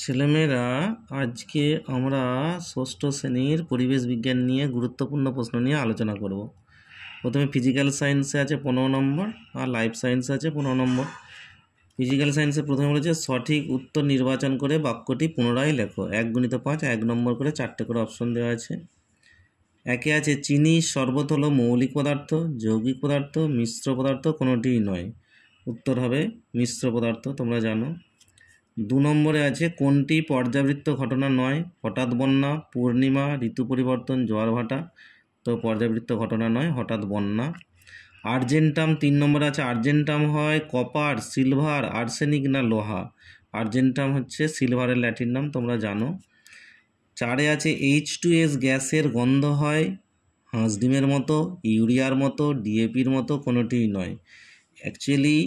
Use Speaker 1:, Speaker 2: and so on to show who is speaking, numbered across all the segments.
Speaker 1: ছেলেমেয়েরা আজকে আমরা ষষ্ঠ শ্রেণীর পরিবেশ বিজ্ঞান নিয়ে গুরুত্বপূর্ণ প্রশ্ন নিয়ে আলোচনা করব। প্রথমে ফিজিক্যাল সায়েন্সে আছে 15 নম্বর আর লাইফ সায়েন্সে আছে 15 নম্বর। ফিজিক্যাল সায়েন্সে প্রথমে বলেছে সঠিক উত্তর নির্বাচন করে বাক্যটি পুনরায় লেখো। 1 × 5 1 নম্বর করে 4টে করে অপশন দেওয়া আছে। একে আছে চিনি শরবত হলো মৌলিক পদার্থ, যৌগিক পদার্থ, মিশ্র পদার্থ, কোনোটিই নয়। উত্তর হবে মিশ্র পদার্থ, তোমরা জানো। 2 নম্বরে আছে কোনটি পর্যাবৃত্ত ঘটনা নয়? হঠাৎ বন্যা, পূর্ণিমা, ঋতু পরিবর্তন, জোয়ার ভাটা। তো পর্যাবৃত্ত ঘটনা নয়, হঠাৎ বন্যা। আর্জেন্টাম 3 নম্বরে আছে আর্জেন্টাম হয় কপার, সিলভার, আর্সেনিক না লোহা? আর্জেন্টাম হচ্ছে সিলভারের ল্যাটিন নাম, তোমরা জানো। 4এ আছে H2S গ্যাসের গন্ধ হয় হাঁস ডিমের মতো, ইউরিয়ার মতো, ডিএপির মতো, কোনোটিই নয়। অ্যাকচুয়ালি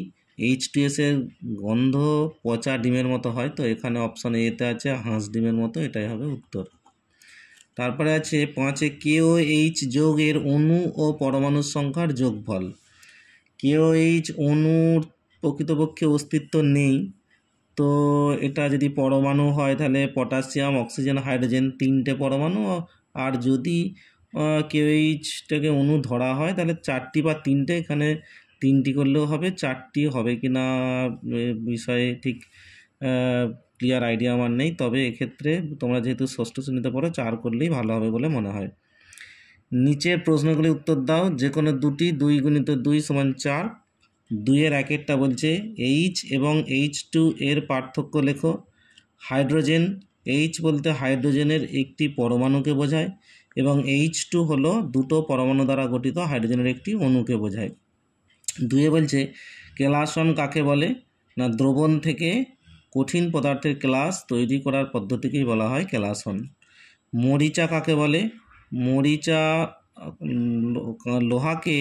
Speaker 1: H2S এর গন্ধ পচা ডিমের মতো হয়, তো এখানে অপশান এতে আছে হাঁস ডিমের মতো, এটাই হবে উত্তর। তারপরে আছে 5এ KOH যোগের অণু ও পরমাণুর সংখ্যার যোগফল। KOH অণুর প্রকৃতপক্ষে অস্তিত্ব নেই, তো এটা যদি পরমাণু হয় তাহলে পটাশিয়াম, অক্সিজেন, হাইড্রোজেন 3টে পরমাণু, আর যদি KOHটাকে অণু ধরা হয় তাহলে 4টি বা 3টে, এখানে 3টি করলেও হবে, 4টি হবে কি না বিষয়ে ঠিক ক্লিয়ার আইডিয়া আমার নেই। তবে এক্ষেত্রে তোমরা যেহেতু ষষ্ঠ শ্রেণীতে পড়ো 4 করলেই ভালো হবে বলে মনে হয়। নিচের প্রশ্নগুলি উত্তর দাও। যে কোনো দুটি, 2 × 2 = 4। 2-এর একেরটা বলছে H এবং H2 এর পার্থক্য লেখো। হাইড্রোজেন, H বলতে হাইড্রোজেনের একটি পরমাণুকে বোঝায় এবং H2 হলো দুটো পরমাণু দ্বারা গঠিত হাইড্রোজেনের একটি অণুকে বোঝায়। 2-এ বলছে কেলাসন কাকে বলে? না, দ্রবণ থেকে কঠিন পদার্থের ক্লাস তৈরি করার পদ্ধতিকেই বলা হয় কেলাসন। মরিচা কাকে বলে? মরিচা লোহাকে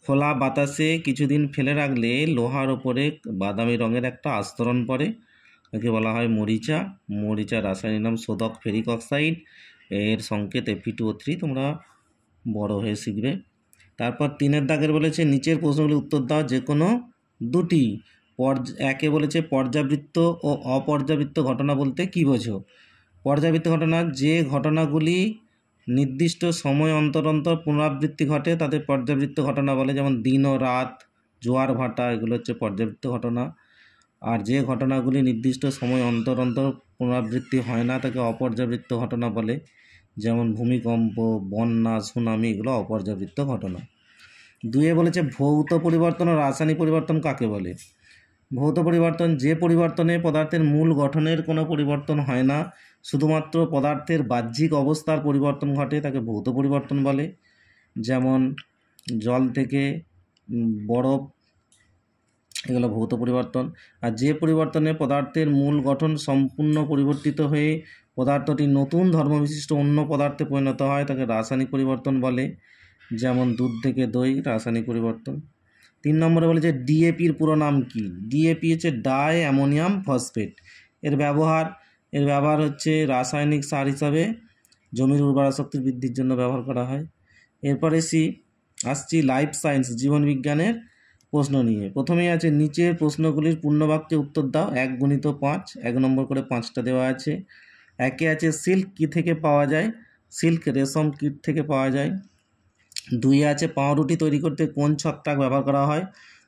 Speaker 1: খোলা বাতাসে কিছুদিন ফেলে রাখলে লোহার ওপরে বাদামি রঙের একটা আস্তরণ পড়ে, একে বলা হয় মরিচা। মরিচার রাসায়নিক নাম শোধক ফেরিক অক্সাইড, এর সংকেত Fe2O3, তোমরা বড় হয়ে শিখবে। তারপর 3-এর দাগের বলেছে নিচের প্রশ্নগুলি উত্তর দাও যে কোনো দুটি। 1-এ বলেছে পর্যাবৃত্ত ও অপর্যাবৃত্ত ঘটনা বলতে কী বোঝো? পর্যাবৃত্ত ঘটনা যে ঘটনাগুলি নির্দিষ্ট সময় অন্তর অন্তর পুনরাবৃত্তি ঘটে তাদের পর্যাবৃত্ত ঘটনা বলে, যেমন দিন ও রাত, জোয়ার ভাটা, এগুলো হচ্ছে পর্যাবৃত্ত ঘটনা। আর যে ঘটনাগুলি নির্দিষ্ট সময় অন্তর অন্তর পুনরাবৃত্তি হয় না তাকে অপর্যাবৃত্ত ঘটনা বলে, যেমন ভূমিকম্প, বন্যা, সুনামি, এগুলো অপর্যাবৃত্ত ঘটনা। 2-এ বলেছে ভৌত পরিবর্তন ও রাসায়নিক পরিবর্তন কাকে বলে? ভৌত পরিবর্তন যে পরিবর্তনে পদার্থের মূল গঠনের কোনো পরিবর্তন হয় না, শুধুমাত্র পদার্থের বাহ্যিক অবস্থার পরিবর্তন ঘটে, তাকে ভৌত পরিবর্তন বলে, যেমন জল থেকে বরফ, এগুলো ভৌত পরিবর্তন। আর যে পরিবর্তনে পদার্থের মূল গঠন সম্পূর্ণ পরিবর্তিত হয়ে পদার্থটি নতুন ধর্মবিশিষ্ট অন্য পদার্থে পরিণত হয় তাকে রাসায়নিক পরিবর্তন বলে, যেমন দুধ থেকে দই, রাসায়নিক পরিবর্তন। 3 নম্বরে বলেছে ডিএপির পুরো নাম কি? ডিএপি হচ্ছে ডাই অ্যামোনিয়াম ফসফেট। এর ব্যবহার হচ্ছে রাসায়নিক সার হিসাবে জমির উর্বরা শক্তির বৃদ্ধির জন্য ব্যবহার করা হয়। এরপরে আসছি লাইফ সায়েন্স, জীবন বিজ্ঞানের প্রশ্ন নিয়ে। প্রথমেই আছে নিচের প্রশ্নগুলির পূর্ণবাক্যে উত্তর দাও। 1 × 5, 1 নম্বর করে 5টা দেওয়া আছে। 1-এ আছে সিল্ক কী থেকে পাওয়া যায়? সিল্ক রেশম কীট থেকে পাওয়া যায়। 2-এ আছে পাউরুটি তৈরি করতে কোন ছত্রাক ব্যবহার করা হয়?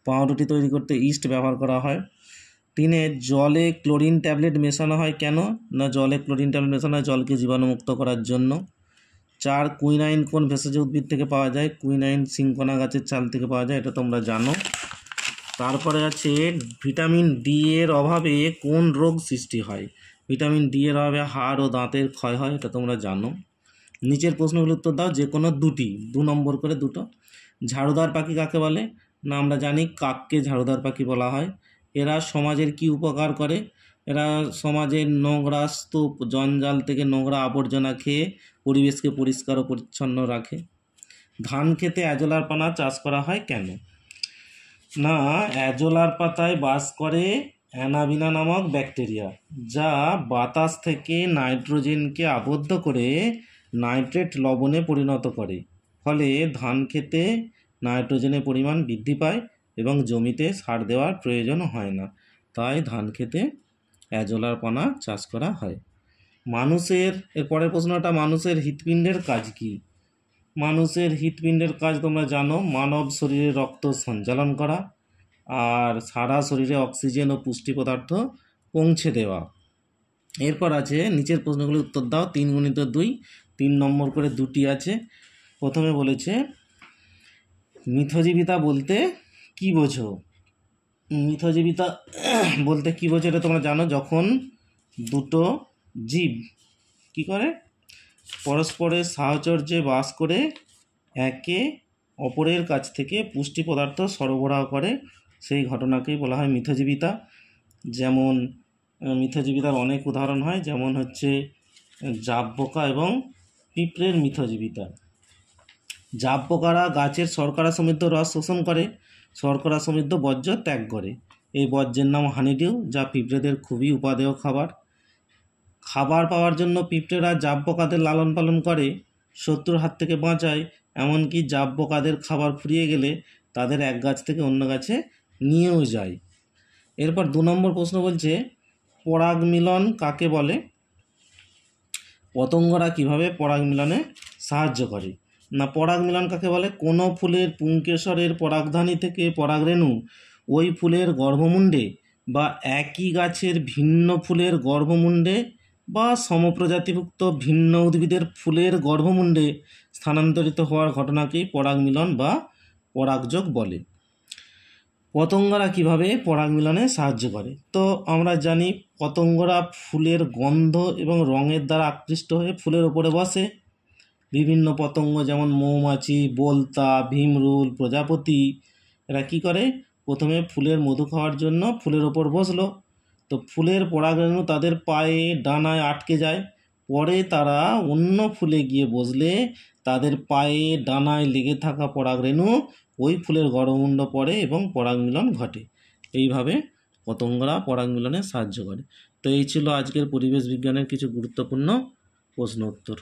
Speaker 1: পাউরুটি তৈরি করতে ইস্ট ব্যবহার করা হয়। 3-এ জলে ক্লোরিন ট্যাবলেট মেশানো হয় কেন? না, জলে ক্লোরিন ট্যাবলেট মেশানো হয় জলকে জীবাণুমুক্ত করার জন্য। 4 কুইনাইন কোন ভেষজ উদ্ভিদ থেকে পাওয়া যায়? কুইনাইন সিংকোনা গাছের ছাল থেকে পাওয়া যায়, এটা তোমরা জানো। তারপরে আছে ভিটামিন ডি এর অভাবে কোন রোগ সৃষ্টি হয়? ভিটামিন ডি এর অভাবে হাড় ও দাঁতের ক্ষয় হয়, এটা তোমরা জানো। নিচের প্রশ্নগুলোর উত্তর দাও যে কোনো দুটি, 2 নম্বর করে 2টো। ঝাড়ুদার পাখি কাকে বলে? না, আমরা জানি কাককে ঝাড়ুদার পাখি বলা হয়। এরা সমাজের কি উপকার করে? এরা সমাজের নোংরা স্তূপ, জঞ্জাল থেকে নোংরা আবর্জনা খেয়ে পরিবেশকে পরিষ্কার ও পরিচ্ছন্ন রাখে। ধান খেতে অ্যাজোলার পানা চাষ করা হয় কেন? না, অ্যাজোলার পাতায় বাস করে অ্যানাবিনা নামক ব্যাকটেরিয়া, যা বাতাস থেকে নাইট্রোজেনকে আবদ্ধ করে নাইট্রেট লবণে পরিণত করে, ফলে ধান খেতে নাইট্রোজেনের পরিমাণ বৃদ্ধি পায় এবং জমিতে সার দেওয়ার প্রয়োজন হয় না, তাই ধান খেতে অ্যাজোলার পানা চাষ করা হয়। মানুষের এর পরের প্রশ্নটা, মানুষের হৃৎপিণ্ডের কাজ কী? মানুষের হৃৎপিণ্ডের কাজ তোমরা জানো, মানব শরীরে রক্ত সঞ্চালন করা আর সারা শরীরে অক্সিজেন ও পুষ্টি পদার্থ পৌঁছে দেওয়া। এরপর আছে নিচের প্রশ্নগুলির উত্তর দাও। 3x2, 3 নম্বর করে দুটি আছে। প্রথমে বলেছে মিথজীবিতা বলতে কি বোঝো? মিথজীবিতা বলতে কি বোঝো এটা তোমরা জানো, যখন দুটো জীব কি করে পরস্পরের সাহচর্যে বাস করে একে অপরের কাছ থেকে পুষ্টি পদার্থ সরবরাহ করে, সেই ঘটনাকেই বলা হয় মিথজীবিতা। যেমন মিথজীবিতার অনেক উদাহরণ হয়, যেমন হচ্ছে জাব পোকা এবং পিঁপড়ের মিথজীবিতা। জাব পোকারা গাছের শর্করা সমৃদ্ধ রস শোষণ করে, শর্করা সমৃদ্ধ বর্জ্য ত্যাগ করে। এই বর্জ্যের নাম হানিডিউ, যা পিঁপড়েদের খুবই উপাদেয় খাবার। খাবার পাওয়ার জন্য পিঁপড়েরা জাব পোকাদের লালন পালন করে, শত্রুর হাত থেকে বাঁচায়, এমনকি জাব পোকাদের খাবার ফুরিয়ে গেলে তাদের এক গাছ থেকে অন্য গাছে নিয়েও যায়। এরপর 2 নম্বর প্রশ্ন বলছে পরাগ মিলন কাকে বলে? পতঙ্গরা কিভাবে পরাগ মিলনে সাহায্য করে? না, পরাগ মিলন কাকে বলে? কোনো ফুলের পুংকেশরের পরাগধানী থেকে পরাগরেণু ওই ফুলের গর্ভমুণ্ডে বা একই গাছের ভিন্ন ফুলের গর্ভমুণ্ডে বা সমপ্রজাতিভুক্ত ভিন্ন উদ্ভিদের ফুলের গর্ভমুণ্ডে স্থানান্তরিত হওয়ার ঘটনাকেই পরাগ মিলন বা পরাগযোগ বলে। পতঙ্গরা কিভাবে পরাগ মিলনে সাহায্য করে? তো আমরা জানি পতঙ্গরা ফুলের গন্ধ এবং রঙের দ্বারা আকৃষ্ট হয়ে ফুলের ওপরে বসে। বিভিন্ন পতঙ্গ যেমন মৌমাছি, বোলতা, ভীমরুল, প্রজাপতি, এরা কি করে? প্রথমে ফুলের মধু খাওয়ার জন্য ফুলের ওপর বসলো, তো ফুলের পরাগরেণু তাদের পায়ে ডানায় আটকে যায়। পরে তারা অন্য ফুলে গিয়ে বসলে তাদের পায়ে ডানায় লেগে থাকা পরাগরেণু ওই ফুলের গর্ভমুণ্ড পড়ে এবং পরাগ মিলন ঘটে। এইভাবে পতঙ্গরা পরাগ মিলনে সাহায্য করে। তো এই ছিল আজকের পরিবেশ বিজ্ঞানের কিছু গুরুত্বপূর্ণ প্রশ্ন উত্তর।